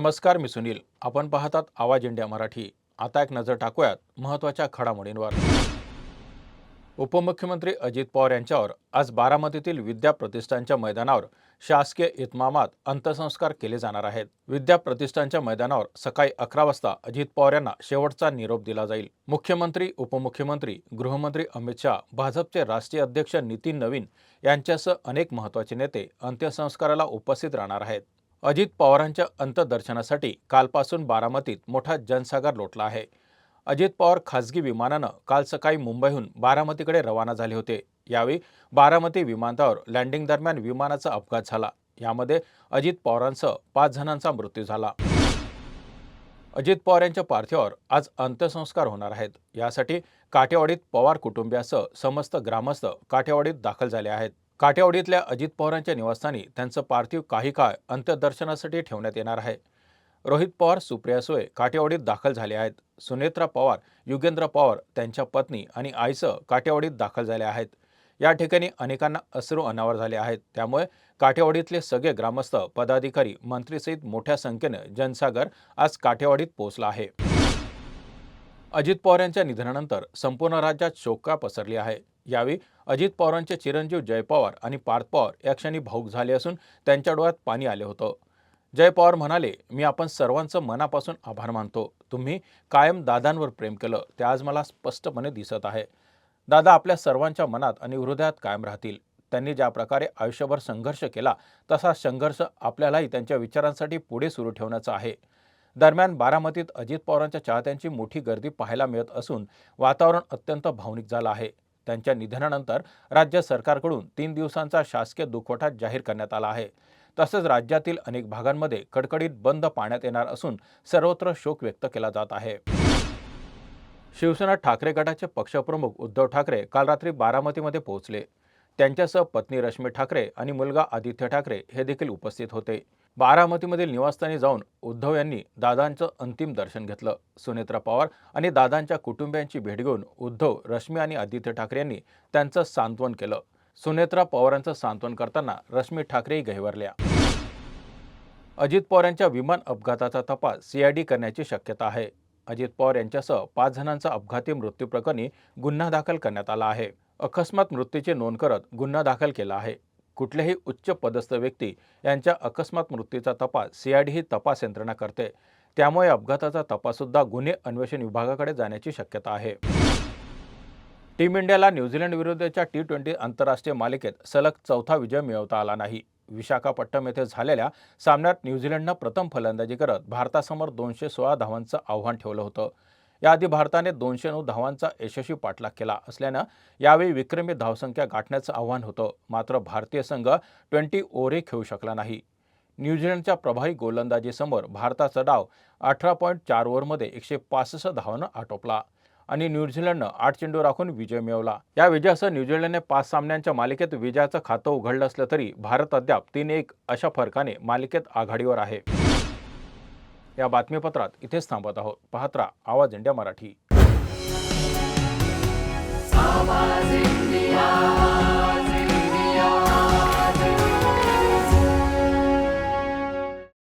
नमस्कार, मी सुनील. आपण पाहतात आवाज इंडिया मराठी. आता एक नजर टाकूयात महत्त्वाच्या घडामोडींवर. उपमुख्यमंत्री अजित पवार यांच्यावर आज बारामतीतील विद्या प्रतिष्ठानच्या मैदानावर शासकीय इतमामात अंत्यसंस्कार केले जाणार आहेत. विद्या प्रतिष्ठानच्या मैदानावर सकाळी 11 वाजता अजित पवार यांना शेवटचा निरोप दिला जाईल. मुख्यमंत्री, उपमुख्यमंत्री, गृहमंत्री अमित शहा, भाजपचे राष्ट्रीय अध्यक्ष नितीन नवीन यांच्यासह अनेक महत्त्वाचे नेते अंत्यसंस्काराला उपस्थित राहणार आहेत. अजित पवारांच्या अंत्यदर्शनासाठी कालपासून बारामतीत मोठा जनसागर लोटला आहे. अजित पवार खासगी विमानानं काल सकाळी मुंबईहून बारामतीकडे रवाना झाले होते. यावेळी बारामती विमानतळावर लँडिंग दरम्यान विमानाचा अपघात झाला. यामध्ये अजित पवारांसह 5 जणांचा मृत्यू झाला. अजित पवार यांच्या पार्थिवावर आज अंत्यसंस्कार होणार आहेत. यासाठी काठेवाडीत पवार कुटुंबियासह समस्त ग्रामस्थ काठेवाडीत दाखल झाले आहेत. काठेवाडीतल्या अजित पवारांच्या निवासस्थानी त्यांचं पार्थिव काही काळ अंत्यदर्शनासाठी ठेवण्यात येणार आहे. रोहित पवार, सुप्रिया सुळे काठेवाडीत दाखल झाले आहेत. सुनेत्रा पवार, युगेंद्र पवार त्यांच्या पत्नी आणि आईसह काठेवाडीत दाखल झाले आहेत. या ठिकाणी अनेकांना अश्रू अनावर झाले आहेत. त्यामुळे काठेवाडीतले सगळे ग्रामस्थ, पदाधिकारी, मंत्रीसहित मोठ्या संख्येने जनसागर आज काठेवाडीत पोहोचला आहे. अजित पवार यांच्या निधनानंतर संपूर्ण राज्यात शोककळा पसरली आहे. यावेळी अजित पवारांचे चिरंजीव जय पवार आणि पार्थ पवार या क्षणी भावूक झाले असून त्यांच्या डोळ्यात पाणी आले होतं. जय पवार म्हणाले, मी आपण सर्वांचं मनापासून आभार मानतो. तुम्ही कायम दादांवर प्रेम केलं ते आज मला स्पष्टपणे दिसत आहे. दादा आपल्या सर्वांच्या मनात आणि हृदयात कायम राहतील. त्यांनी ज्या प्रकारे आयुष्यभर संघर्ष केला तसा संघर्ष आपल्यालाही त्यांच्या विचारांसाठी पुढे सुरू ठेवण्याचा आहे. दरम्यान बारामतीत अजित पवारांच्या चाहत्यांची मोठी गर्दी पाहायला मिळत असून वातावरण अत्यंत भावनिक झालं आहे. त्यांच्या निधनानंतर राज्य सरकारकडून 3 दिवसांचा शासकीय दुखवटा जाहीर करण्यात आला आहे. तसंच राज्यातील अनेक भागांमध्ये कडकडीत बंद पाळण्यात येणार असून सर्वत्र शोक व्यक्त केला जात आहे. शिवसेना ठाकरे गटाचे पक्षप्रमुख उद्धव ठाकरे काल रात्री बारामतीमध्ये पोहोचले. त्यांच्यासह पत्नी रश्मी ठाकरे आणि मुलगा आदित्य ठाकरे हे देखील उपस्थित होते. बारामतीमधील निवासस्थानी जाऊन उद्धव यांनी दादांचं अंतिम दर्शन घेतलं. सुनेत्रा पवार आणि दादांच्या कुटुंबियांची भेट घेऊन उद्धव, रश्मी आणि आदित्य ठाकरे यांनी त्यांचं सांत्वन केलं. सुनेत्रा पवारांचं सांत्वन करताना रश्मी ठाकरेही गहिवरल्या. अजित पवार यांच्या विमान अपघाताचा तपास CID करण्याची शक्यता आहे. अजित पवार यांच्यासह 5 जणांचा अपघाती मृत्यू प्रकरणी गुन्हा दाखल करण्यात आला आहे. अकस्मात मृत्यूची नोंद करत गुन्हा दाखल केला आहे. कुठलेही उच्च पदस्थ व्यक्ती यांच्या अकस्मात मृत्यूचा तपास CID ही तपास यंत्रणा करते. त्यामुळे अपघाताचा तपाससुद्धा गुन्हे अन्वेषण विभागाकडे जाण्याची शक्यता आहे. टीम इंडियाला न्यूझीलंड विरुद्धच्या T20 आंतरराष्ट्रीय मालिकेत सलग 4था विजय मिळवता आला नाही. विशाखापट्टणम येथे झालेल्या सामन्यात न्यूझीलंडनं प्रथम फलंदाजी करत भारतासमोर 216 धावांचं आव्हान ठेवलं होतं. याआधी भारताने 209 धावांचा यशस्वी पाठलाग केला असल्यानं यावेळी विक्रमी धावसंख्या गाठण्याचं आव्हान होतं. मात्र भारतीय संघ 20 ओव्हरही खेळू शकला नाही. न्यूझीलंडच्या प्रभावी गोलंदाजीसमोर भारताचा डाव 18.4 ओव्हरमध्ये 165 धावांना आटोपला आणि न्यूझीलंडनं 8 चेंडू राखून विजय मिळवला. या विजयासह न्यूझीलंडने 5 सामन्यांच्या मालिकेत विजयाचं खातं उघडलं असलं तरी भारत अद्याप 3-1 अशा फरकाने मालिकेत आघाडीवर आहे. या बातमीपत्रात इथेच थांबत आहोत. पाहत राहा आवाज इंडिया मराठी. आवाज इंडिया.